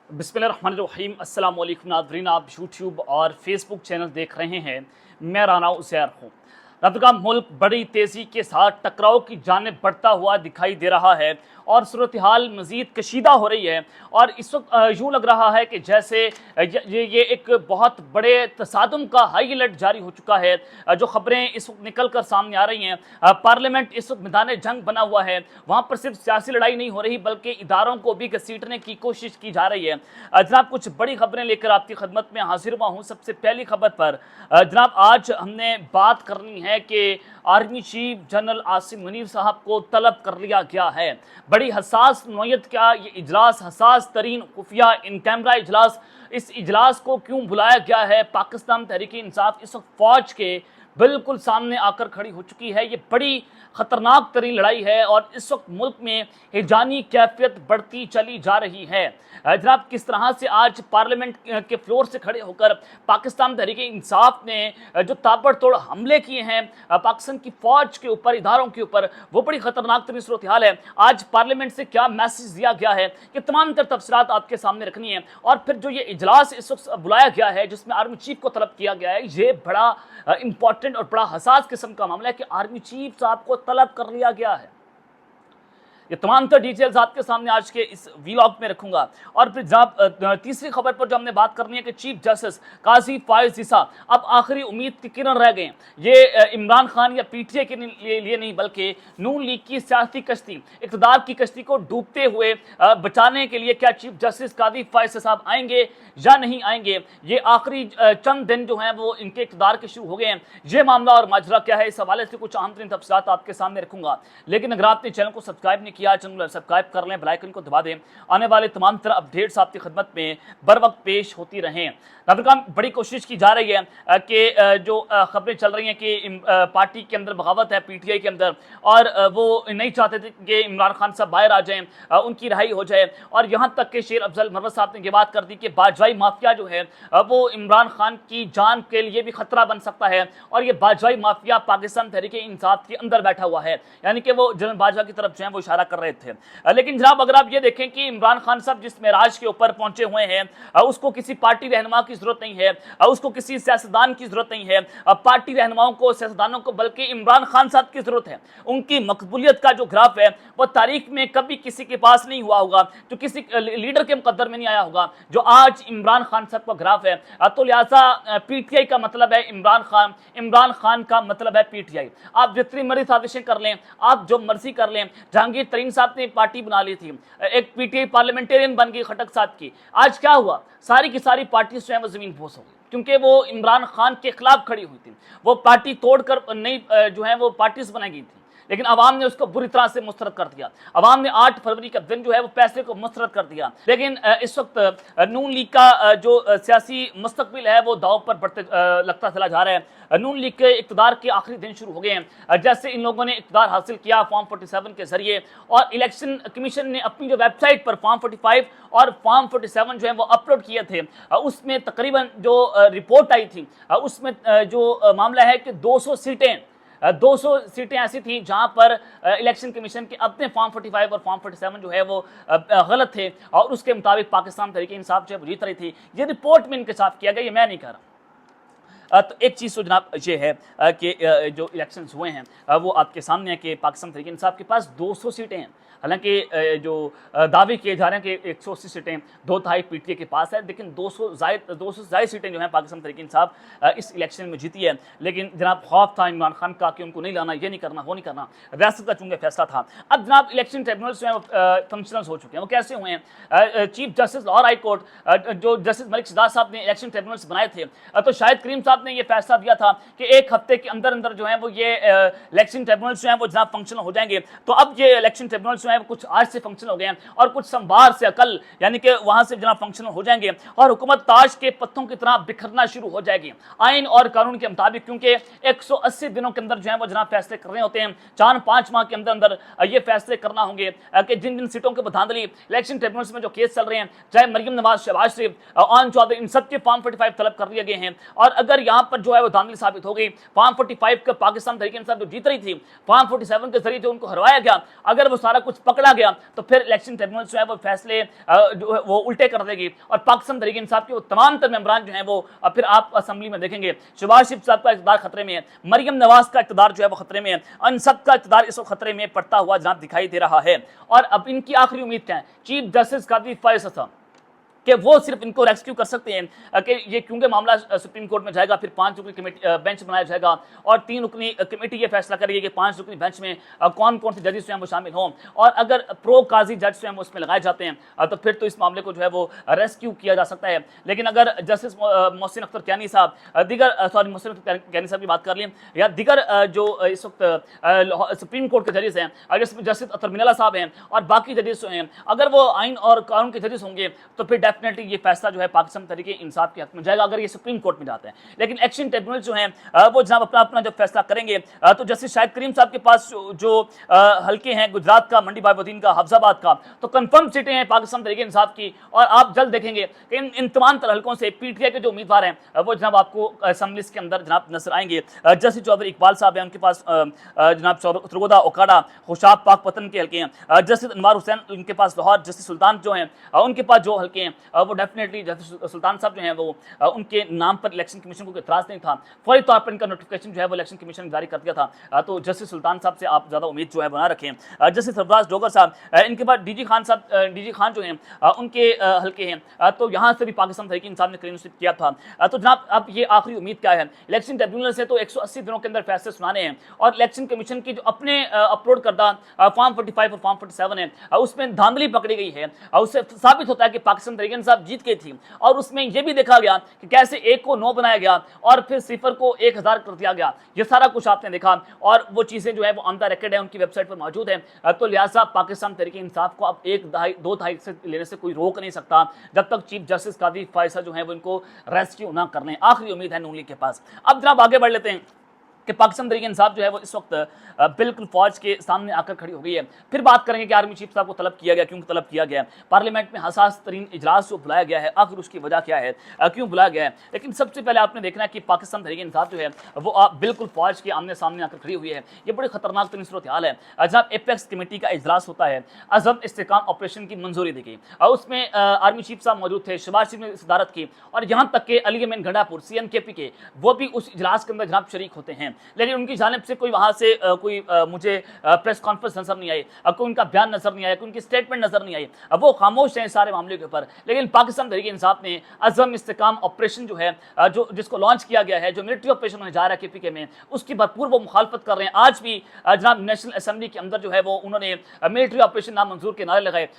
बिस्मिल्लाहिर्रहमानिर्रहीम। अस्सलाम वालेकुम नाज़रीन, आप यूट्यूब और फेसबुक चैनल देख रहे हैं। मैं राना उज़ैर हूँ। नाज़रीन, मुल्क बड़ी तेज़ी के साथ टकराव की जानिब बढ़ता हुआ दिखाई दे रहा है और सूरत हाल मज़ीद कशीदा हो रही है। और इस वक्त यूँ लग रहा है कि जैसे ये एक बहुत बड़े तसादुम का हाई अलर्ट जारी हो चुका है। जो खबरें इस वक्त निकल कर सामने आ रही हैं, पार्लियामेंट इस वक्त मैदान जंग बना हुआ है। वहाँ पर सिर्फ सियासी लड़ाई नहीं हो रही बल्कि इदारों को भी घसीटने की कोशिश की जा रही है। जनाब, कुछ बड़ी खबरें लेकर आपकी खदमत में हाजिर हुआ हूँ। सबसे पहली खबर पर जनाब, आज हमने बात करनी है कि army chief general Asim Munir साहब को तलब कर लिया गया है। बड़ी हसास नौयत का ये इजलास, हसास तरीन खुफिया इन कैमरा इजलास, इस इजलास को क्यों बुलाया गया है? पाकिस्तान तहरीक इंसाफ इस वक्त फौज के बिल्कुल सामने आकर खड़ी हो चुकी है। ये बड़ी खतरनाक तरीन लड़ाई है और इस वक्त मुल्क में हिजानी कैफियत बढ़ती चली जा रही है। जनाब, किस तरह से आज पार्लियामेंट के फ्लोर से खड़े होकर पाकिस्तान तहरीक इंसाफ ने जो ताबड़तोड़ हमले किए हैं पाकिस्तान की फौज के ऊपर, इदारों के ऊपर, वो बड़ी खतरनाक तरीन सूरत हाल है। आज पार्लियामेंट से क्या मैसेज दिया गया है, ये तमाम तर तफसीलात आपके सामने रखनी है। और फिर जो ये इजलास इस वक्त बुलाया गया है जिसमें आर्मी चीफ को तलब किया गया है, ये बड़ा इंपॉर्टेंट और बड़ा हसास किस्म का मामला है कि आर्मी चीफ साहब को तलब कर लिया गया है। ये तमाम तर डिटेल्स आपके सामने आज के इस वीलॉग में रखूंगा। और फिर जनाब, तीसरी खबर पर जो हमने बात करनी है कि चीफ जस्टिस काजी फायज ईसा अब आखिरी उम्मीद की किरण रह गए। ये इमरान खान या पीटीए के लिए नहीं बल्कि नून लीग की सियासी कश्ती, इक़्तिदार की कश्ती को डूबते हुए बचाने के लिए क्या चीफ जस्टिस काजी फायज साहब आएंगे या नहीं आएंगे? ये आखिरी चंद दिन जो हैं वो इनके इक़्तिदार के शुरू हो गए हैं। ये मामला और माजरा क्या है, इस हवाले से कुछ अहम तरीन तफसीलात आपके सामने रखूंगा। लेकिन अगर आपने चैनल को सब्सक्राइब नहीं किया, चैनल सब्सक्राइब कर लें, बेल आइकन को दबा दें। आने वाले तमाम तरह अपडेट्स आपकी खिदमत में बर वक्त पेश होती रहें। नाज़रीन, बड़ी कोशिश की जा रही है कि जो खबरें चल रही हैं कि पार्टी के अंदर बगावत है, पीटीआई के अंदर, और वो नहीं चाहते थे कि इमरान खान साहब बाहर आ जाएं, उनकी रिहाई हो जाए। और यहाँ तक कि शेर अफजल मरवत साहब ने ये बात कर दी कि बाजवाई माफिया जो है वो इमरान खान की जान के लिए भी खतरा बन सकता है। और ये बाजवाई माफिया पाकिस्तान तहरीक इंसाफ के अंदर बैठा हुआ है, यानी कि वो जनरल बाजवा की तरफ जो है वो इशारा कर रहे थे। लेकिन जनाब, अगर आप ये देखें कि इमरान खान साहब जिस मेराज के ऊपर पहुंचे हुए हैं, उसको किसी पार्टी रहनुमा की जरूरत नहीं है, उसको किसी सियासतदान की जरूरत नहीं है, पार्टी रहनुमाओं को, सियासतदानों को, बल्कि इमरान खान साहब की जरूरत है। उनकी मकबूलियत का जो ग्राफ है वो तारीख में कभी किसी के पास नहीं हुआ होगा, जो किसी लीडर के मुकद्दर में नहीं आया होगा जो आज इमरान खान साहब का ग्राफ है। तो लिहाजा पीटीआई का मतलब है इमरान खान, इमरान खान का मतलब है पीटीआई। आप जितनी मर्जी साजिशें कर लें, आप जो मर्जी कर लें। जहांगीर तरीन साहब ने पार्टी बना ली थी, एक पीटीआई पार्लियामेंटेरियन बन गई खटक साहब की। आज क्या हुआ? सारी की सारी पार्टी जो है वो जमीन पोस हो गई, क्योंकि वो इमरान खान के खिलाफ खड़ी हुई थी। वो पार्टी तोड़कर नई जो है वो पार्टीज बनाई गई थी, लेकिन अवाम ने उसको बुरी तरह से मुस्तरद कर दिया। अवाम ने 8 फरवरी का दिन जो है वो फैसले को मुस्तरद कर दिया। लेकिन इस वक्त नून लीग का जो सियासी मुस्तकबिल है वो दाव पर बढ़ते लगता चला जा रहा है। नून लीग के इक़्तिदार के आखिरी दिन शुरू हो गए हैं। जैसे इन लोगों ने इक़्तिदार हासिल किया फॉर्म 47 के जरिए, और इलेक्शन कमीशन ने अपनी जो वेबसाइट पर फॉर्म 45 और फॉर्म 47 जो है वो अपलोड किए थे, उसमें तकरीबन जो रिपोर्ट आई थी उसमें जो मामला है कि 200 सीटें ऐसी थी जहां पर इलेक्शन कमीशन के अपने फॉर्म 45 और फॉर्म 47 जो है वो गलत थे, और उसके मुताबिक पाकिस्तान तहरीक इंसाफ जो है वो जीत रही थी। ये रिपोर्ट में इंकशाफ किया गया, ये मैं नहीं कह रहा। तो एक चीज़ तो जनाब ये है कि जो इलेक्शंस हुए हैं वो आपके सामने है कि पाकिस्तान तहरीक इंसाफ के पास 200 सीटें हैं। हालांकि जो दावे किए जा रहे हैं कि 180 सीटें 2/3 पीटीए के पास है, लेकिन 200 से ज़्यादा सीटें जो हैं पाकिस्तान तहरीक इंसाफ इस इलेक्शन में जीती है। लेकिन जनाब, खौफ था इमरान खान का कि उनको नहीं लाना, ये नहीं करना, वो नहीं करना, रियासत का चूंकि फैसला था। अब जनाब, इलेक्शन ट्रिब्यूनल्स जो हैं फंक्शनल हो चुके हैं। वो कैसे हुए हैं? Chief justice Lahore high court जो जस्टिस मलिक सिद्धार्थ साहब ने इलेक्शन ट्रिब्यूनल्स बनाए थे, तो शाहिद करीम साहब ने ये फैसला दिया था कि 1 हफ्ते के अंदर अंदर जो है वो ये इलेक्शन ट्रिब्यूनल्स जो हैं वो जनाब फंक्शनल हो जाएंगे। तो अब ये इलेक्शन ट्रिब्यूनल्स जो है कुछ आज से फंक्शनल हो गए हैं और कुछ सोमवार से कल यानी कि वहां से जनाब फंक्शनल हो जाएंगे, और हुकूमत ताश के पत्तों की तरह बिखरना शुरू हो जाएगी आइन और कानून के मुताबिक, क्योंकि 180 दिनों के अंदर जो है वो जनाब फैसले करने होते हैं। 4-5 माह के अंदर अंदर ये फैसले करना होंगे कि जिन जिन सीटों के बधांधली इलेक्शन ट्रिब्यूनल्स में जो केस चल रहे हैं, चाहे मरियम नवाज, शहबाज शरीफ, आन चौधरी, इन सब के फॉर्म 45 तलब कर दिए गए हैं। और अगर यहाँ पर जो है वो धांधली साबित हो गई, फॉर्म 45 का पाकिस्तान तहरीक इंसाफ जो जीत रही थी, फॉर्म 47 के जरिए जो उनको हरवाया गया, अगर वो सारा कुछ पकड़ा गया तो फिर इलेक्शन ट्रिब्यूनल जो है वो फैसले जो है वो उल्टे कर देगी और पाकिस्तान तहरीक इंसाफ के वो तमाम तर मेंबरान जो है वो फिर आप असेंबली में देखेंगे शहबाज शरीफ साहब का इक़्तिदार खतरे में है, मरियम नवाज का इक़्तिदार जो है वो खतरे में है, अन सब का इक़्तिदार इस वक्त खतरे में पड़ता हुआ जनाब दिखाई दे रहा है। और अब इनकी आखिरी उम्मीद क्या है? चीफ जस्टिस कादी फैसला कि वो सिर्फ इनको रेस्क्यू कर सकते हैं कि ये क्योंकि मामला सुप्रीम कोर्ट में जाएगा, फिर 5 रुकनी कमेटी बेंच बनाया जाएगा और 3 रुकनी कमेटी ये फैसला करेगी कि 5 रुकनी बेंच में कौन कौन से जजेस हैं वो शामिल हों, और अगर प्रो काजी जज हैं वो उसमें लगाए जाते हैं तो फिर तो इस मामले को जो है वो रेस्क्यू किया जा सकता है। लेकिन अगर जस्टिस मोहसिन अख्तर कैनी साहब मोहसिन अख्तर कैनी साहब की बात कर लें या दिगर जो इस वक्त सुप्रीम कोर्ट के जजेस हैं, अगर जस्टिस अतर मिनल्ला साहब हैं और बाकी जजेस जो हैं, अगर वो आइन और कानून के जजेस होंगे तो फिर डेफिनेटली ये फैसला जो है पाकिस्तान तरीके इंसाफ के हक में जाएगा अगर ये सुप्रीम कोर्ट में जाते हैं। लेकिन एक्शन ट्रिब्यूनल जो है वो जनाब अपना अपना जब फैसला करेंगे तो जस्टिस शाहिद करीम साहब के पास जो हल्के हैं गुजरात का, मंडी बायबुद्दीन का, हफ्जाबाद का, तो कंफर्म सीटें हैं पाकिस्तान तरीके इंसाफ की। और आप जल्द देखेंगे कि इन तमाम तरह हल्कों से पीटीआई के जो उम्मीदवार हैं वो जनाब आपको असेंबली के अंदर जनाब नजर आएंगे। जस्टिस चौधरी इकबाल साहब हैं, उनके पास जनाब सरगोदा ओकाड़ा खुशाब पाक पतन के हल्के हैं। जस्टिस अनवार हुसैन उनके पास लाहौर, जस्टिस सुल्तान जो हैं उनके पास जो हल्के हैं वो डेफिनेटली जस्टिस सुल्तान साहब जो हैं वो उनके नाम पर इलेक्शन कमीशन को इतराज़ नहीं था, फौरी तौर पर इनका नोटिफिकेशन जो है वो इलेक्शन कमीशन ने जारी कर दिया था। तो जस्टिस सुल्तान साहब से आप ज़्यादा उम्मीद जो है बना रखें। जस्टिस सरफराज डोगर साहब, इनके बाद डीजी खान साहब, डीजी खान जो हैं उनके हल्के हैं, तो यहाँ से भी पाकिस्तान तहरीक इंसाफ ने क्लीन स्वीप किया था। तो जनाब अब ये आखिरी उम्मीद क्या है? इलेक्शन ट्रिब्यूनल से तो 180 दिनों के अंदर फैसले सुनाने हैं और इलेक्शन कमीशन की जो अपने अपलोड करदा फॉर्म 45 और फॉर्म 47 है उसमें धांधली पकड़ी गई है। उससे साबित होता है कि पाकिस्तान तहरीक इंसाफ जीत गई थी और उसमें यह भी देखा गया कि कैसे 1 को 9 बनाया गया और फिर 0 को 1000 कर दिया गया। ये सारा कुछ आपने देखा और वो चीज़ें जो है वो ऑन द रिकॉर्ड है, उनकी वेबसाइट पर मौजूद है। तो लिहाजा पाकिस्तान तहरीक इंसाफ को अब 1-2 दहाई से लेने से कोई रोक नहीं सकता जब तक चीफ जस्टिस कादी फैसला जो है वो इनको रेस्क्यू ना कर लें। आखिरी उम्मीद है नून लीग के पास। अब जनाब आगे बढ़ लेते हैं कि पाकिस्तान तहरीक इंसाफ जो है वो इस वक्त बिल्कुल फौज के सामने आकर खड़ी हो गई है। फिर बात करेंगे कि आर्मी चीफ साहब को तलब किया गया, क्यों तलब किया गया, पार्लियामेंट में हसास तरीन इजलास जो बुलाया गया है आखिर उसकी वजह क्या है, क्यों बुलाया गया है। लेकिन सबसे पहले आपने देखना है कि पाकिस्तान तहरीक इंसाफ जो है वो बिल्कुल फौज के आमने सामने आकर खड़ी हुई है। ये बड़ी खतरनाक तरीन सूरत हाल है। जब एपेक्स कमेटी का इजलास होता है, अज़म इस्तेकाम ऑपरेशन की मंजूरी दी गई और उसमें आर्मी चीफ साहब मौजूद थे, शहबाज शरीफ ने सदारत की और यहाँ तक के अली अमीन गंडापुर CNKP के वो भी उस इजलास के अंदर जनाब शरीक होते हैं। लेकिन उनकी जानिब से कोई वहाँ से कोई मुझे प्रेस कॉन्फ्रेंस नजर नहीं आई, कोई उनका बयान नजर नहीं आया, कोई उनकी स्टेटमेंट नजर नहीं आई। अब वो खामोश हैं सारे मामले के ऊपर। लेकिन पाकिस्तान तहरीक इंसाफ ने अज़म इस्तेकाम ऑपरेशन जो है जो जिसको लॉन्च किया गया है, जो मिलिट्री ऑपरेशन होने जा रहा है KPK में, उसकी भरपूर वो मुखालफत कर रहे हैं। आज भी जनाब नेशनल असेंबली के अंदर जो है वो उन्होंने मिलिट्री ऑपरेशन नामंजूर के नारे लगाए,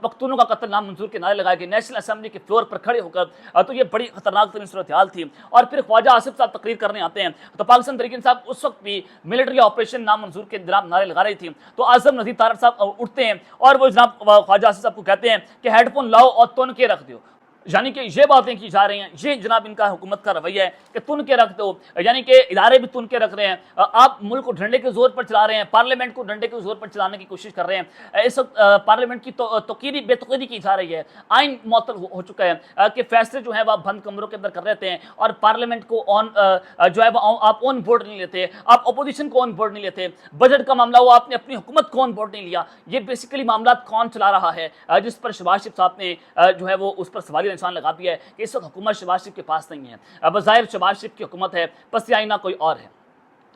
पख्तूनों का कत्ल नामंजूर के नारे लगाए कि नेशनल असेंबली के फ्लोर पर खड़े होकर। तो ये बड़ी खतरनाक तरीन सूरत हाल थी। और फिर ख्वाजा आसिफ साहब तकरीर करने आते हैं तो पाकिस्तान तहरीक इंसाफ उस वक्त भी मिलिट्री ऑपरेशन नामंजूर के जनाब नारे लगा रही थी। तो आजम नज़ीर तारड़ साहब उठते हैं और वो जनाब ख्वाजा आसिफ साहब को कहते हैं कि हेडफोन लाओ और तुन के रख दो। यानी कि ये बातें की जा रही हैं, ये जनाब इनका हुकूमत का रवैया है कि तुन के रख दो, यानी कि इदारे भी तुन के रख रहे हैं। आप मुल्क को डंडे के जोर पर चला रहे हैं, पार्लियामेंट को डंडे के जोर पर चलाने की कोशिश कर रहे हैं। इस वक्त पार्लियामेंट की तोकीरी बेतुकीरी की जा रही है। आइन मुअत्तल हो चुका है कि फैसले जो है वह बंद कमरों के अंदर कर रहे हैं और पार्लियामेंट को ऑन जो है आप ऑन बोर्ड नहीं लेते, आप अपोजिशन को ऑन बोर्ड नहीं लेते। बजट का मामला हो, आपने अपनी हुकूमत को ऑन बोर्ड नहीं लिया। ये बेसिकली मामला कौन चला रहा है, जिस पर शहबाज शरीफ साहब ने जो है वो उस पर सवालिया निशान लगा दिया है कि इस वक्त हुकूमत शहबाज शरीफ के पास नहीं है। अब ज़ाहिर शहबाज शरीफ की हुकूमत है, पस आईना कोई और है।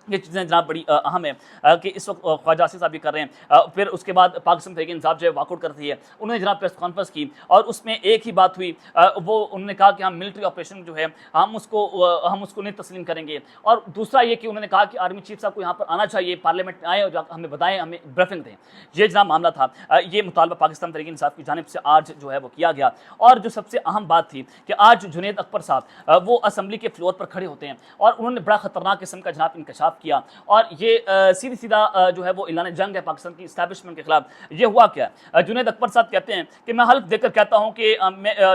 ये चीज़ें जनाब बड़ी अहम है कि इस वक्त ख्वाजा आसिफ साहब भी कर रहे हैं। फिर उसके बाद पाकिस्तान तहरीक इंसाफ जो है वाकआउट करती है। उन्होंने जनाब प्रेस कॉन्फ्रेंस की और उसमें एक ही बात हुई, वो उन्होंने कहा कि हम मिलिट्री ऑपरेशन जो है हम उसको नहीं तस्लीम करेंगे। और दूसरा ये कि उन्होंने कहा कि आर्मी चीफ साहब को यहाँ पर आना चाहिए, पार्लियामेंट में आए और हमें बताएं, हमें ब्रीफिंग दें। ये जनाब मामला था। ये मुतालबा पाकिस्तान तहरीक इंसाफ की जानिब से आज जो है वो किया गया। और जो सबसे अहम बात थी कि आज जुनैद अकबर साहब वो असम्बली के फ्लोर पर खड़े होते हैं और उन्होंने बड़ा खतरनाक किस्म का जनाब इंकशाफ किया। और ये सीधी सीधा जो है वो ऐलान जंग है पाकिस्तान की इस्टेब्लिशमेंट के खिलाफ। ये हुआ क्या? जुनैद अकबर साहब कहते हैं कि मैं हल्फ देकर कहता हूं कि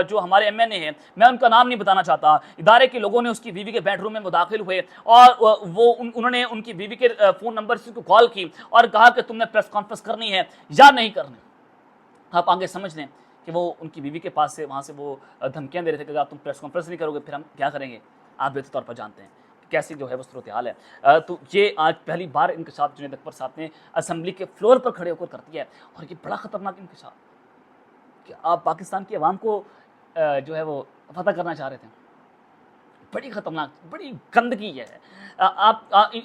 जो हमारे MNA हैं, मैं उनका नाम नहीं बताना चाहता, इदारे के लोगों ने उसकी बीवी के बेडरूम में मुदाखिल हुए और वो उन्होंने उनकी बीवी के फ़ोन नंबर से कॉल की और कहा कि तुमने प्रेस कॉन्फ्रेंस करनी है या नहीं करनी। आप आगे समझ लें कि वो उनकी बीवी के पास से वहाँ से वो धमकियाँ दे रहे थे कि अगर तुम प्रेस कॉन्फ्रेंस नहीं करोगे फिर हम क्या करेंगे। आप बेहतर तौर पर जानते हैं कैसी जो है वो सूरत हाल है। तो ये आज पहली बार इंकशाफ जुनैद अकबर साहब ने असम्बली के फ्लोर पर खड़े होकर कर दिया है, और ये बड़ा ख़तरनाक इंकशाफ कि आप पाकिस्तान की आवाम को जो है वो फतह करना चाह रहे थे। बड़ी ख़तरनाक, बड़ी गंदगी है।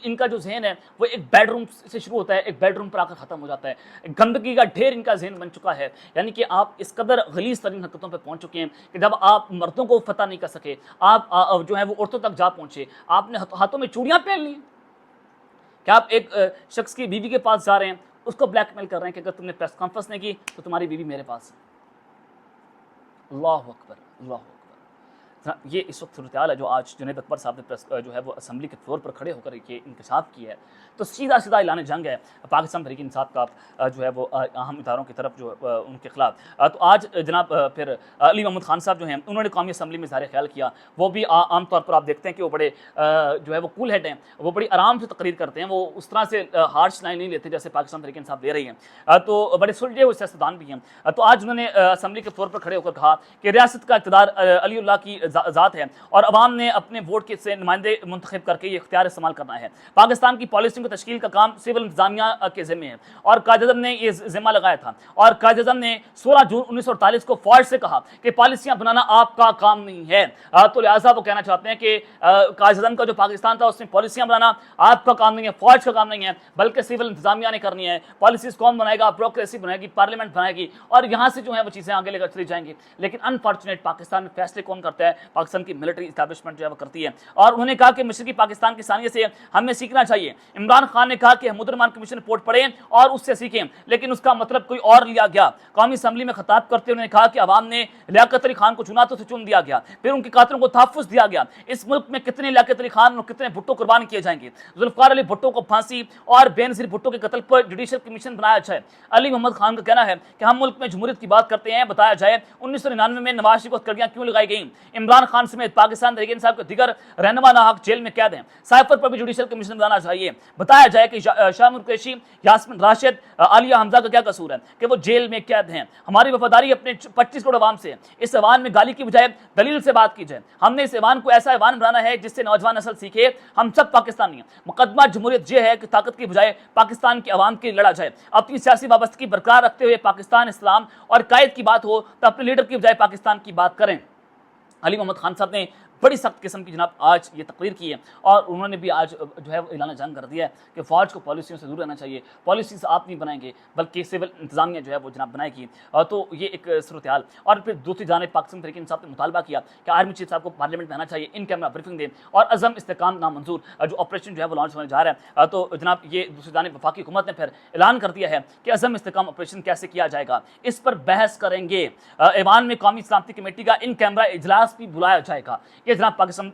इनका जो ज़हन है वो एक बेडरूम से शुरू होता है, एक बेडरूम पर आकर ख़त्म हो जाता है। गंदगी का ढेर इनका ज़हन बन चुका है। यानी कि आप इस कदर गलीज़ तरीन हरकतों पे पहुँच चुके हैं कि जब आप मर्दों को फतह नहीं कर सके, आप जो है वो औरतों तक जा पहुँचे, आपने हाथों में चूड़ियाँ पहन ली। क्या आप एक शख्स की बीवी के पास जा रहे हैं, उसको ब्लैकमेल कर रहे हैं कि अगर तुमने प्रेस कॉन्फ्रेंस नहीं की तो तुम्हारी बीवी मेरे पास है। अल्लाहु अकबर, अल्लाहु अकबर। ये इस वक्त सूरत हाल है जो आज जुनैद अकबर साहब ने प्रेस जो है वो असम्बली के फ्लोर पर खड़े होकर ये इंकशाफ किया है। तो सीधा सीधा ऐलान जंग है पाकिस्तान तहरीक इंसाफ का जो है वो अहम इदारों की तरफ जो उनके खिलाफ। तो आज जनाब फिर अली मोहम्मद खान साहब जो हैं उन्होंने कौमी असम्बली में ज़ाहिर ख्याल किया। वो भी आम तौर पर आप देखते हैं कि वो बड़े जो है वो कूल हेड हैं, वो बड़ी आराम से तकरीर करते हैं, वो उस तरह से हार्श लाइन नहीं लेते जैसे पाकिस्तान तहरीक इंसाफ दे रही हैं। तो बड़े सुलझे हुए सियासतदान भी हैं। तो आज उन्होंने असम्बली के फ्लोर पर खड़े होकर कहा कि रियासत का इक़्तिदार अलीउल्लाह की ज़ात है और अवाम ने अपने वोट के से नुमाइंदे मुंतखब करके ये इख्तियार इस्तेमाल करना है। पाकिस्तान की पॉलिसियों की तश्कील का काम सिविल इंतजामिया के ज़िम्मे है और कायद-ए-आज़म ने ये ज़िम्मा लगाया था और कायद-ए-आज़म ने 16 जून 1948 को फौज से कहा कि पॉलिसियाँ बनाना आपका काम नहीं है। तो लिहाजा वो कहना चाहते हैं कि कायद-ए-आज़म का जो पाकिस्तान था उसमें पॉलिसियाँ बनाना आपका काम नहीं है, फौज का काम नहीं है, बल्कि सिविल इंतजामिया ने करनी है। पॉलिसीज़ कौन बनाएगा, ब्यूरोक्रेसी बनाएगी, पार्लियामेंट बनाएगी और यहाँ से जो है वो चीज़ें आगे लेकर चली जाएंगी। लेकिन अनफॉर्चुनेट पाकिस्तान में फैसले कौन करता है? पाकिस्तान की मिलिट्री इस्टेब्लिशमेंट जो है वो करती है। और उन्होंने कहा कि मशरकी पाकिस्तान की सानियत से हमें सीखना चाहिए। इमरान खान ने कहा कि हमुद्रमान कमीशन रिपोर्ट पढ़ें और उससे सीखें, लेकिन उसका मतलब कोई और लिया गया। कौमी असम्बली में खिताब करते उन्होंने कहा कि अवाम ने लियाकत अली खान को चुना तो उसे चुन दिया गया, फिर उनके कातिलों को तहफ़्फ़ुज़ दिया गया। इस मुल्क में कितने लियाकत अली खान और कितने भुट्टो कुर्बान किए जाएंगे? जुल्फ़िकार अली भुट्टो को फांसी और बेनज़ीर भुट्टो के कत्ल पर जुडिशल कमीशन बनाया जाए। अली मोहम्मद खान का कहना है कि हम मुल्क में जमहूरियत की बात करते हैं, बताया जाए 1999 में नवाज शरीफ को हथकड़ियां क्यों लगाई गई। इमरान खान समेत पाकिस्तान तहरीक इंसाफ के दिगर रहनुमा नाहक जेल में कैद हैं। साइफर पर भी जुडिशल कमीशन बनाना चाहिए। बताया जाए कि शामिर कुरैशी, यास्मीन राशिद, आलिया हमजा का क्या कसूर है कि वो जेल में कैद हैं। हमारी वफादारी अपने 25 करोड़ अवाम से। इस ऐवान में गाली की बजाय दलील से बात की जाए। हमने इस ऐवान को ऐसा ऐवान बनाना है जिससे नौजवान नस्ल सीखे हम सब पाकिस्तानी हैं। मुकदमा जमहूरियत ये है कि ताकत की बजाय पाकिस्तान की आवाम के लड़ा जाए। अपनी सियासी वाबस्तगी बरकरार रखते हुए पाकिस्तान, इस्लाम और कायद की बात हो तो अपने लीडर की बजाय पाकिस्तान की बात करें। अली मोहम्मद खान साहब ने बड़ी सख्त किस्म की जनाब आज ये तकरीर की है और उन्होंने भी आज जो है ऐलान जंग कर दिया है कि फ़ौज को पॉलिसियों से दूर रहना चाहिए। पॉलिसीज़ आप नहीं बनाएंगे बल्कि सिविल इंतजामिया जो है वो जनाब बनाएगी। तो ये एक सूरत हाल। और फिर दूसरी जानिब पाकिस्तान तहरीक इंसाफ ने मुतालबा किया कि आर्मी चीफ साहब को पार्लियामेंट में आना चाहिए, इन कैमरा ब्रीफिंग दें और अज़म इस्तेकाम नामंजूर जो ऑपरेशन जो है वो लॉन्च होने जा रहा है। तो जनाब ये दूसरी जानिब वफाकी हुकूमत ने फिर ऐलान कर दिया है कि अज़म इस्तेकाम ऑपरेशन कैसे किया जाएगा, इस पर बहस करेंगे। ऐवान में कौमी सलामती कमेटी का इन कैमरा इजलास भी बुलाया जाएगा। ये जनाब पाकिस्तान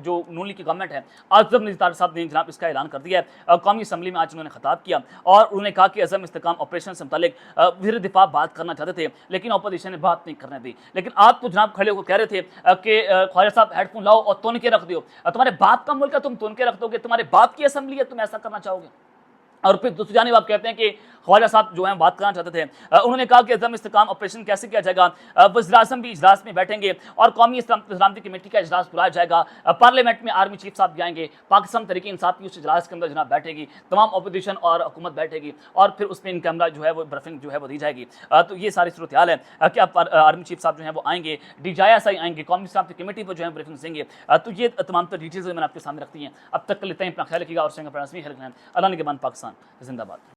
जो नून लीग की गवर्नमेंट है आज़म निज़ार साहब ने जनाब इसका ऐलान कर दिया है। कौमी असम्बली में आज उन्होंने खिताब किया और उन्होंने कहा कि अज़म इस्तेकाम ऑपरेशन से मुतालिक वज़ीर दिफा बात करना चाहते थे लेकिन अपोजिशन ने बात नहीं करने दी। लेकिन आप तो जनाब खड़े होकर कह रहे थे कि ख्वाजा साहब हेडफोन लाओ और तोन के रख दो। तुम्हारे बाप का मुल्क है, तुम तोन के रख दोगे, तुम्हारे बाप की असम्बली है, तुम ऐसा करना चाहोगे। और फिर दूसरी जानिब आप कहते हैं कि ख्वाजा साहब जो हैं बात करना चाहते थे। उन्होंने कहा कि अज़म इस्तेकाम ऑपरेशन कैसे किया जाएगा। वज़ीर-ए-आज़म भी इजलास में बैठेंगे और कौमी सलामती कमेटी का इजलास बुलाया जाएगा। पार्लियामेंट में आर्मी चीफ साहब भी आएंगे, पाकिस्तान तहरीक इंसाफ की उस इजलास के अंदर जनाब बैठेगी, तमाम अपोजिशन और हुकूमत बैठेगी और फिर उसमें इन कैमरा जो है वो ब्रीफिंग जो है वो दी जाएगी। तो ये सारी सूरत हाल है कि अब आर्मी चीफ साहब जो है वो आएंगे, DGI आएंगे, कौमी सलामती कमेटी पर जो है ब्रीफिंग देंगे। तो ये तमाम तर डिटेल्स मैंने आपके सामने रखती हैं। अब तक लेते हैं, अपना ख्याल रखिएगा और अल्लाह के बाद पाकिस्तान जिंदाबाद।